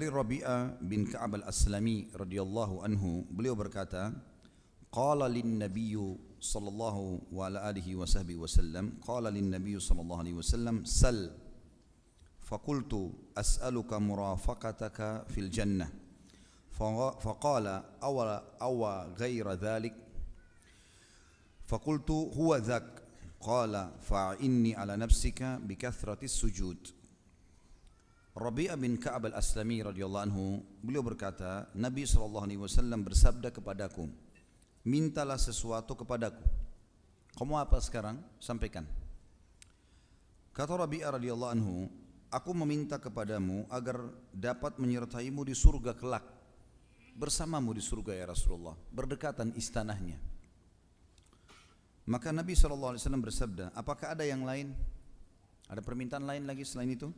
Dari Rabi'ah bin Ka'ab al-Aslami radhiyallahu anhu, beliau berkata, qala lin nabiyyu sallallahu wa ala alihi wa sahbihi wasallam, qala lin nabiyyu sallallahu alaihi wasallam, sal faqultu as'aluka murafaqataka fil jannah faqala awa ghaira dhalik faqultu huwa dhak qala fa'inni ala nafsika bikathratis sujud. Rabi'ah bin Ka'ab al-Aslami radhiyallahu anhu, beliau berkata, Nabi SAW bersabda kepadaku, mintalah sesuatu kepadaku. Kamu apa sekarang? Sampaikan. Kata Rabi'ah radhiyallahu anhu, aku meminta kepadamu agar dapat menyertaimu di surga kelak, bersamamu di surga ya Rasulullah, berdekatan istanahnya. Maka Nabi SAW bersabda, apakah ada yang lain? Ada permintaan lain lagi selain itu?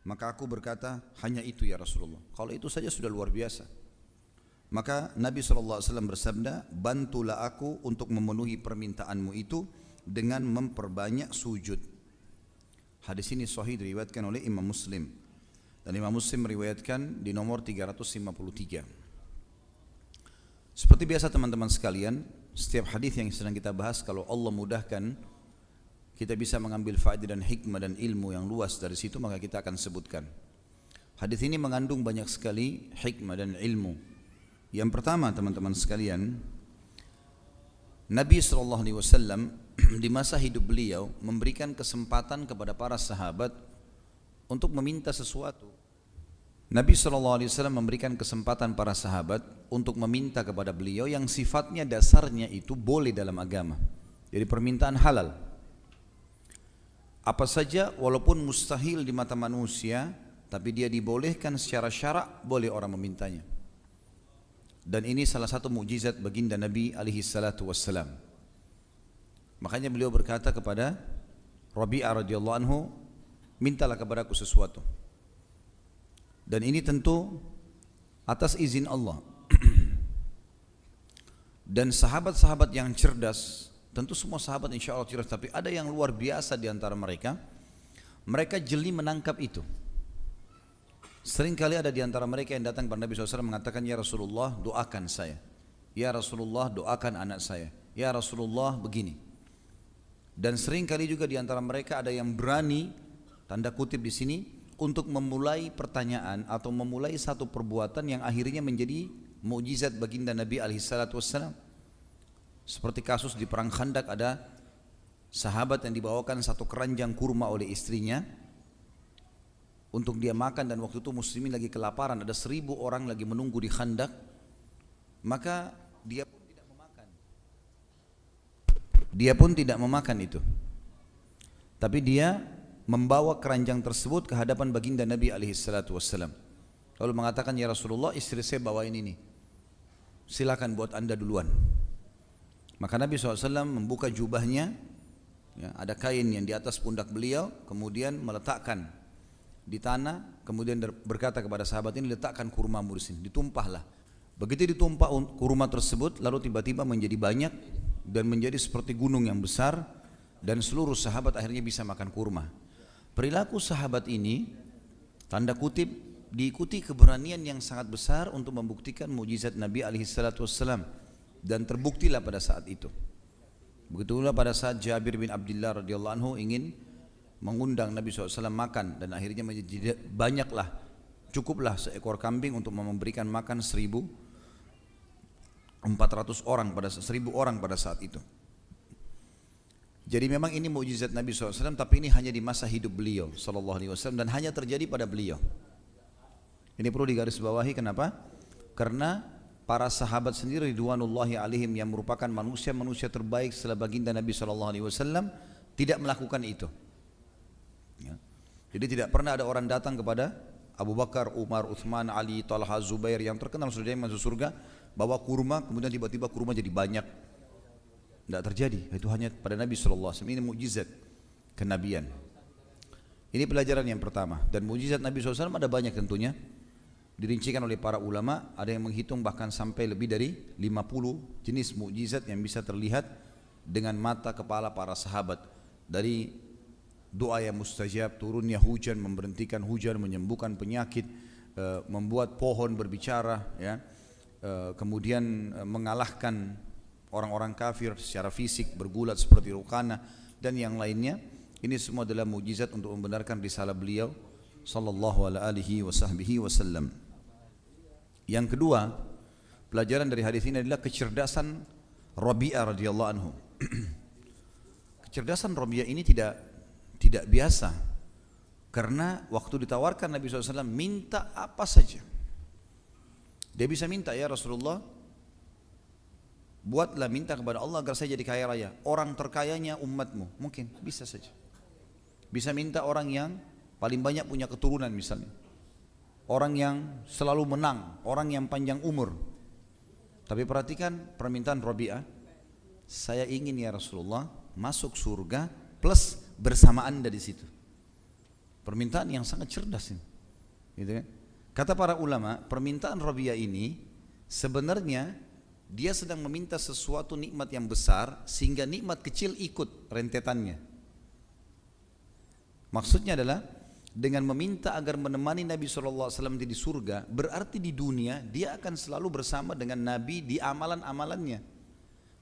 Maka aku berkata, hanya itu ya Rasulullah. Kalau itu saja sudah luar biasa. Maka Nabi SAW bersabda, bantulah aku untuk memenuhi permintaanmu itu dengan memperbanyak sujud. Hadis ini sahih diriwayatkan oleh Imam Muslim. Dan Imam Muslim meriwayatkan di nomor 353. Seperti biasa teman-teman sekalian, setiap hadis yang sedang kita bahas, kalau Allah mudahkan kita bisa mengambil faedah dan hikmah dan ilmu yang luas dari situ, maka kita akan sebutkan. Hadis ini mengandung banyak sekali hikmah dan ilmu. Yang pertama teman-teman sekalian, Nabi SAW di masa hidup beliau memberikan kesempatan kepada para sahabat untuk meminta sesuatu. Nabi SAW memberikan kesempatan para sahabat untuk meminta kepada beliau yang sifatnya dasarnya itu boleh dalam agama. Jadi permintaan halal. Apa saja walaupun mustahil di mata manusia, tapi dia dibolehkan secara syarak, boleh orang memintanya. Dan ini salah satu mukjizat baginda Nabi alaihi salatu wassalam. Makanya beliau berkata kepada Rabi'ah radhiyallahu anhu, mintalah kepadaku sesuatu. Dan ini tentu atas izin Allah. Dan sahabat-sahabat yang cerdas, tentu semua sahabat insya Allah cerdas, tapi ada yang luar biasa di antara mereka. Mereka jeli menangkap itu. Seringkali ada di antara mereka yang datang kepada Nabi SAW mengatakan, ya Rasulullah doakan saya, ya Rasulullah doakan anak saya, ya Rasulullah begini. Dan seringkali juga di antara mereka ada yang berani, tanda kutip di sini, untuk memulai pertanyaan atau memulai satu perbuatan yang akhirnya menjadi mukjizat baginda Nabi SAW. Seperti kasus di perang Khandak, ada sahabat yang dibawakan satu keranjang kurma oleh istrinya untuk dia makan, dan waktu itu muslimin lagi kelaparan, ada 1000 orang lagi menunggu di Khandak. Maka dia pun tidak memakan. Dia pun tidak memakan itu. Tapi dia membawa keranjang tersebut ke hadapan baginda Nabi SAW. Lalu mengatakan, ya Rasulullah, istri saya bawain ini, silakan buat anda duluan. Maka Nabi SAW membuka jubahnya, ya, ada kain yang di atas pundak beliau, kemudian meletakkan di tanah, kemudian berkata kepada sahabat ini, letakkan kurmamu di sini, ditumpahlah. Begitu ditumpah kurma tersebut, lalu tiba-tiba menjadi banyak dan menjadi seperti gunung yang besar, dan seluruh sahabat akhirnya bisa makan kurma. Perilaku sahabat ini, tanda kutip, diikuti keberanian yang sangat besar untuk membuktikan mukjizat Nabi SAW. Dan terbuktilah pada saat itu. Begitulah pada saat Jabir bin Abdullah radhiyallahu anhu ingin mengundang Nabi SAW makan, dan akhirnya menjadi banyaklah, cukuplah seekor kambing untuk memberikan makan 1.400 orang pada 1.000 orang pada saat itu. Jadi memang ini mukjizat Nabi SAW, tapi ini hanya di masa hidup beliau SAW, dan hanya terjadi pada beliau. Ini perlu digarisbawahi. Kenapa? Karena para sahabat sendiri ridwanullahi alaihim yang merupakan manusia-manusia terbaik setelah baginda Nabi SAW tidak melakukan itu. Ya. Jadi tidak pernah ada orang datang kepada Abu Bakar, Umar, Uthman, Ali, Talha, Zubair yang terkenal sudah masuk surga, bawa kurma, kemudian tiba-tiba kurma jadi banyak. Tidak terjadi. Itu hanya pada Nabi SAW. Ini mukjizat kenabian. Ini pelajaran yang pertama. Dan mukjizat Nabi SAW ada banyak tentunya. Dirincikan oleh para ulama, ada yang menghitung bahkan sampai lebih dari 50 jenis mukjizat yang bisa terlihat dengan mata kepala para sahabat. Dari doa yang mustajab, turunnya hujan, memberhentikan hujan, menyembuhkan penyakit, membuat pohon berbicara, ya, kemudian mengalahkan orang-orang kafir secara fisik, bergulat seperti Rukana dan yang lainnya. Ini semua adalah mukjizat untuk membenarkan risalah beliau sallallahu alaihi wasallam. Yang kedua, pelajaran dari hadis ini adalah kecerdasan Rabi'ah radhiyallahu anhu. Kecerdasan Rabi'ah ini tidak biasa, karena waktu ditawarkan Nabi SAW minta apa saja. Dia bisa minta, ya Rasulullah, buatlah minta kepada Allah agar saya jadi kaya raya, orang terkayanya umatmu, mungkin bisa saja. Bisa minta orang yang paling banyak punya keturunan misalnya, orang yang selalu menang, orang yang panjang umur. Tapi perhatikan permintaan Rabi'ah, saya ingin ya Rasulullah masuk surga plus bersama Anda di situ. Permintaan yang sangat cerdas ini, gitu kan? Kata para ulama, permintaan Rabi'ah ini sebenarnya dia sedang meminta sesuatu nikmat yang besar sehingga nikmat kecil ikut rentetannya. Maksudnya adalah dengan meminta agar menemani Nabi SAW di surga, berarti di dunia dia akan selalu bersama dengan Nabi di amalan-amalannya.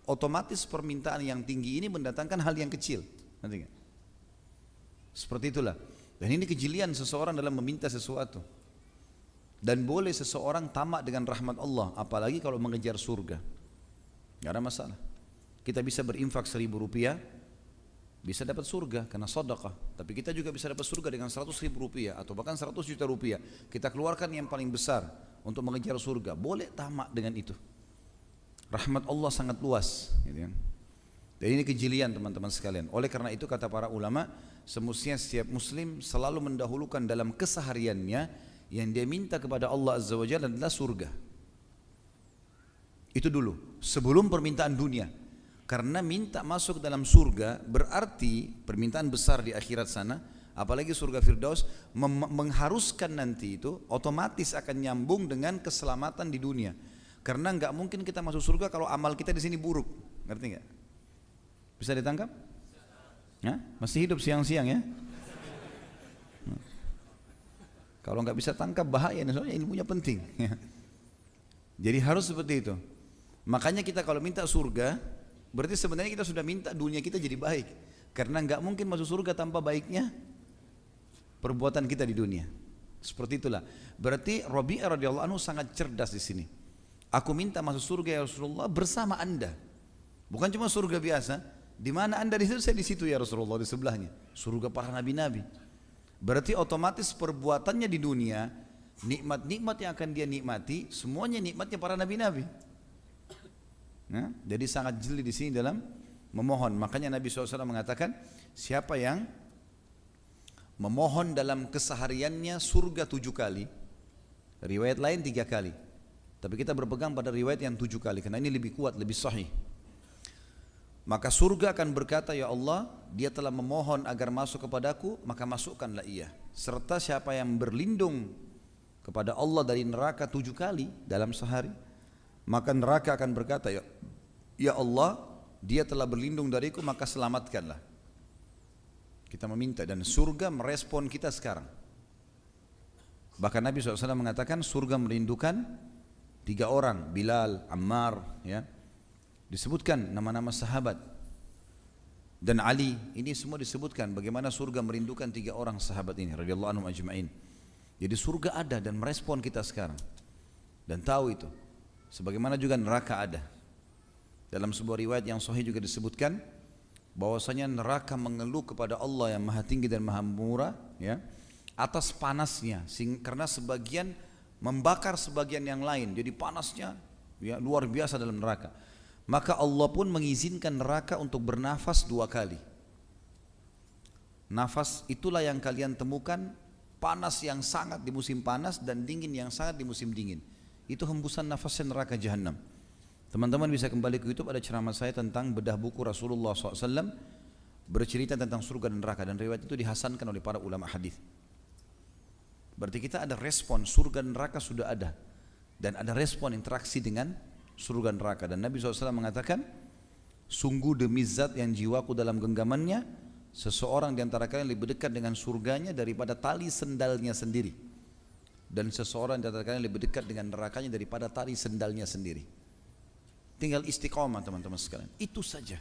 Otomatis permintaan yang tinggi ini mendatangkan hal yang kecil. Nanti gak? Seperti itulah. Dan ini kejelian seseorang dalam meminta sesuatu. Dan boleh seseorang tamak dengan rahmat Allah, apalagi kalau mengejar surga. Gak ada masalah. Kita bisa berinfak 1.000 rupiah, bisa dapat surga karena sedekah. Tapi kita juga bisa dapat surga dengan 100.000 rupiah atau bahkan 100 juta rupiah. Kita keluarkan yang paling besar untuk mengejar surga. Boleh tamak dengan itu. Rahmat Allah sangat luas, gitu kan? Dan ini kejelian teman-teman sekalian. Oleh karena itu kata para ulama, semestinya setiap muslim selalu mendahulukan dalam kesehariannya yang dia minta kepada Allah Azza wa Jalla adalah surga. Itu dulu, sebelum permintaan dunia. Karena minta masuk dalam surga berarti permintaan besar di akhirat sana, apalagi surga Firdaus, mengharuskan nanti itu otomatis akan nyambung dengan keselamatan di dunia. Karena enggak mungkin kita masuk surga kalau amal kita di sini buruk, ngerti enggak? Bisa ditangkap? Ya? Masih hidup siang-siang ya? Kalau enggak bisa tangkap bahaya, soalnya ilmunya penting. Jadi harus seperti itu. Makanya kita kalau minta surga, berarti sebenarnya kita sudah minta dunia kita jadi baik. Karena enggak mungkin masuk surga tanpa baiknya perbuatan kita di dunia. Seperti itulah. Berarti Rabi'ah radhiyallahu anhu sangat cerdas di sini. Aku minta masuk surga ya Rasulullah bersama Anda. Bukan cuma surga biasa. Di mana Anda di situ, saya di situ ya Rasulullah, di sebelahnya. Surga para nabi-nabi. Berarti otomatis perbuatannya di dunia, nikmat-nikmat yang akan dia nikmati, semuanya nikmatnya para nabi-nabi. Nah, jadi sangat jeli di sini dalam memohon. Makanya Nabi SAW mengatakan, siapa yang memohon dalam kesehariannya surga 7 kali, riwayat lain 3 kali. Tapi kita berpegang pada riwayat yang 7 kali, karena ini lebih kuat, lebih sahih. Maka surga akan berkata, ya Allah, dia telah memohon agar masuk kepadaku, maka masukkanlah ia. Serta siapa yang berlindung kepada Allah dari neraka 7 kali dalam sehari, maka neraka akan berkata, ya Allah, dia telah berlindung dariku, maka selamatkanlah. Kita meminta dan surga merespon kita sekarang. Bahkan Nabi SAW mengatakan surga merindukan 3 orang, Bilal, Ammar, ya. Disebutkan nama-nama sahabat. Dan Ali, ini semua disebutkan bagaimana surga merindukan 3 orang sahabat ini radhiyallahu anhum ajma'in. Jadi surga ada dan merespon kita sekarang. Dan tahu itu. Sebagaimana juga neraka ada. Dalam sebuah riwayat yang sahih juga disebutkan bahwasanya neraka mengeluh kepada Allah yang Maha Tinggi dan Maha Murah, ya, atas panasnya, karena sebagian membakar sebagian yang lain, jadi panasnya ya, luar biasa dalam neraka. Maka Allah pun mengizinkan neraka untuk bernafas 2 kali. Nafas itulah yang kalian temukan, panas yang sangat di musim panas dan dingin yang sangat di musim dingin. Itu hembusan nafasnya neraka Jahannam. Teman-teman bisa kembali ke YouTube, ada ceramah saya tentang bedah buku Rasulullah SAW bercerita tentang surga dan neraka, dan riwayat itu dihasankan oleh para ulama hadis. Berarti kita ada respon, surga dan neraka sudah ada, dan ada respon interaksi dengan surga dan neraka. Dan Nabi SAW mengatakan, sungguh demi zat yang jiwaku dalam genggamannya, seseorang di antara kalian lebih dekat dengan surganya daripada tali sendalnya sendiri. dan seseorang dikatakan lebih dekat dengan nerakanya daripada tali sendalnya sendiri. Tinggal istiqomah teman-teman sekalian, itu saja.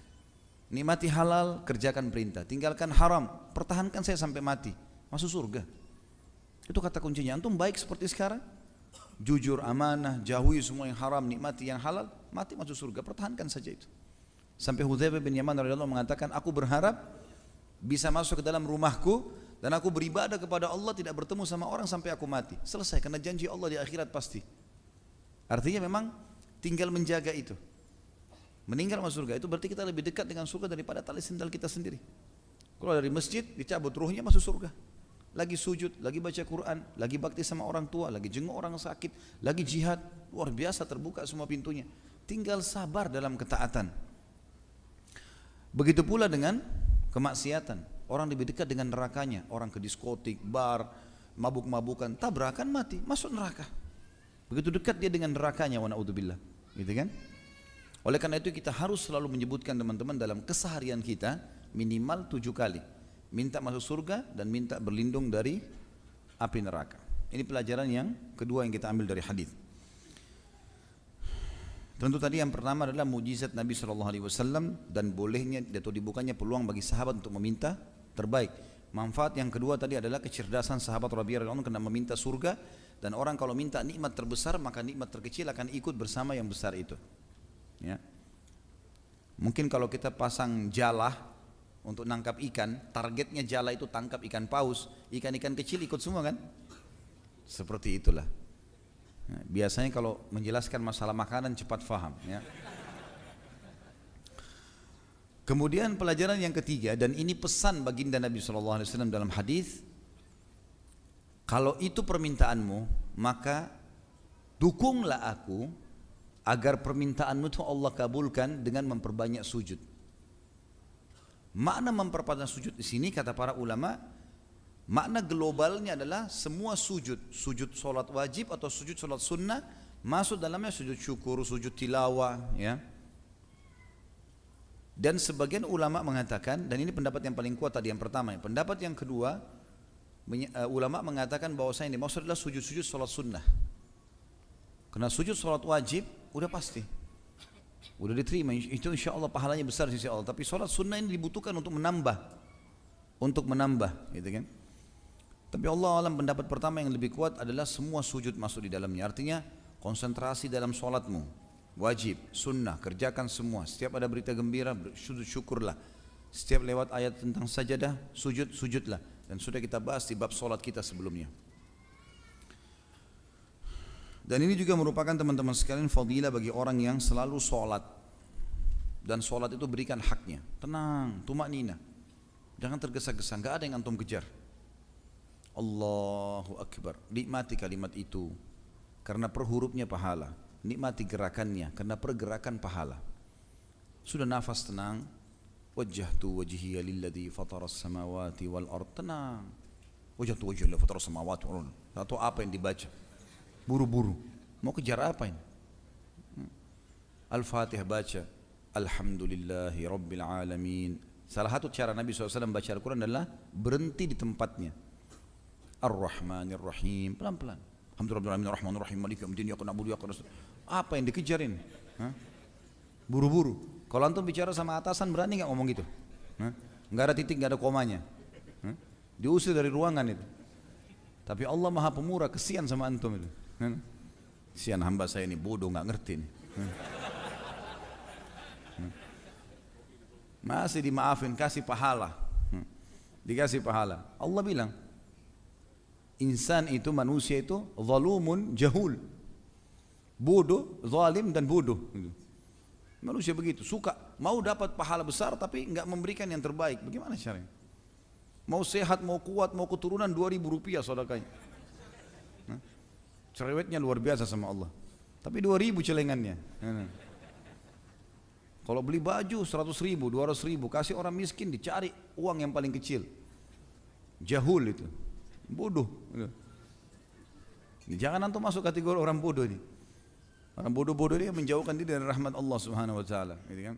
Nikmati halal, kerjakan perintah, tinggalkan haram, pertahankan saya sampai mati, masuk surga. Itu kata kuncinya. Antum baik seperti sekarang, jujur, amanah, jauhi semua yang haram, nikmati yang halal, mati masuk surga, pertahankan saja itu. Sampai Hudzaifah bin Yaman radhiyallahu mengatakan, aku berharap bisa masuk ke dalam rumahku dan aku beribadah kepada Allah, tidak bertemu sama orang sampai aku mati. Selesai, karena janji Allah di akhirat pasti. Artinya memang tinggal menjaga itu. Meninggal masuk surga, itu berarti kita lebih dekat dengan surga daripada tali sendal kita sendiri. Kalau dari masjid dicabut ruhnya masuk surga. Lagi sujud, lagi baca Quran, lagi bakti sama orang tua, lagi jenguk orang sakit, lagi jihad, luar biasa terbuka semua pintunya. Tinggal sabar dalam ketaatan. Begitu pula dengan kemaksiatan. Orang lebih dekat dengan nerakanya. Orang ke diskotik, bar, mabuk-mabukan, tabrakan mati, masuk neraka. Begitu dekat dia dengan nerakanya, wa na'udzubillah. Gitu kan? Oleh karena itu kita harus selalu menyebutkan teman-teman dalam keseharian kita minimal 7 kali. Minta masuk surga dan minta berlindung dari api neraka. Ini pelajaran yang kedua yang kita ambil dari hadis. Tentu tadi yang pertama adalah mujizat Nabi SAW dan bolehnya atau dibukanya peluang bagi sahabat untuk meminta terbaik. Manfaat yang kedua tadi adalah kecerdasan sahabat Rabi'ah radhiyallahu anhu karena meminta surga, dan orang kalau minta nikmat terbesar maka nikmat terkecil akan ikut bersama yang besar itu. Ya. Mungkin kalau kita pasang jala untuk nangkap ikan, targetnya jala itu tangkap ikan paus, ikan-ikan kecil ikut semua kan? Seperti itulah. Nah, biasanya kalau menjelaskan masalah makanan cepat faham. Ya. Kemudian pelajaran yang ketiga, dan ini pesan baginda Nabi SAW dalam hadis, kalau itu permintaanmu, maka dukunglah aku agar permintaanmu itu Allah kabulkan dengan memperbanyak sujud. Makna memperbanyak sujud di sini kata para ulama, makna globalnya adalah semua sujud, sujud solat wajib atau sujud solat sunnah masuk dalamnya, sujud syukur, sujud tilawah, ya. Dan sebagian ulama mengatakan, dan ini pendapat yang paling kuat tadi yang pertama. Pendapat yang kedua, ulama mengatakan bahwasanya ini maksud adalah sujud-sujud solat sunnah. Karena sujud solat wajib udah pasti, udah diterima, itu insya Allah pahalanya besar di sisi Allah. Tapi solat sunnah ini dibutuhkan untuk menambah, gitu kan? Tapi Allah alam, pendapat pertama yang lebih kuat adalah semua sujud masuk di dalamnya. Artinya konsentrasi dalam solatmu, wajib, sunnah, kerjakan semua. Setiap ada berita gembira, sujud syukurlah. Setiap lewat ayat tentang sajadah, sujudlah. Dan sudah kita bahas di bab solat kita sebelumnya. Dan ini juga merupakan teman-teman sekalian fadilah bagi orang yang selalu sholat. Dan sholat itu berikan haknya. Tenang, tumaknina. Jangan tergesa-gesa, gak ada yang antum kejar. Allahu Akbar, nikmati kalimat itu karena per hurufnya pahala. Nikmati gerakannya karena pergerakan pahala. Sudah nafas tenang. Wajjahtu wajhiya lilladzi fataras samawati wal ard. Tenang. Wajjahtu wajhiya lilladzi fataras samawati wal ard. Atau apa yang dibaca? Buru-buru, mau kejar apa ini? Al-Fatihah baca, Alhamdulillahi Rabbil Alamin. Salah satu cara Nabi SAW baca Al-Quran adalah berhenti di tempatnya. Ar-Rahmanir Rahim, pelan-pelan. Alhamdulillahirrahmanirrahim, Ar-Rahmanir-Rahim, Maliki Yaumiddin, Iyyaka na'budu wa iyyaka nasta'in. Apa yang dikejar ini? Buru-buru. Kalau antum bicara sama atasan berani nggak ngomong gitu? Nggak ada titik, nggak ada komanya. Diusir dari ruangan itu. Tapi Allah Maha Pemurah, kesian sama antum itu. Kesian hamba saya ini bodoh, nggak ngerti nih. Masih dimaafin, kasih pahala. Dikasih pahala. Allah bilang, insan itu, manusia itu zalumun jahul. Bodoh, zalim dan bodoh. Manusia begitu, suka mau dapat pahala besar tapi nggak memberikan yang terbaik. Bagaimana caranya? Mau sehat, mau kuat, mau keturunan, 2.000 rupiah sedekahnya. Cerewetnya luar biasa sama Allah. Tapi 2.000 celengannya. Kalau beli baju 100.000, 200.000, kasih orang miskin, dicari uang yang paling kecil. Jahul itu, bodoh. Jangan antum masuk kategori orang bodoh ini. Orang bodoh-bodoh ini menjauhkan diri dari rahmat Allah Subhanahu Wa Taala. Gitu kan?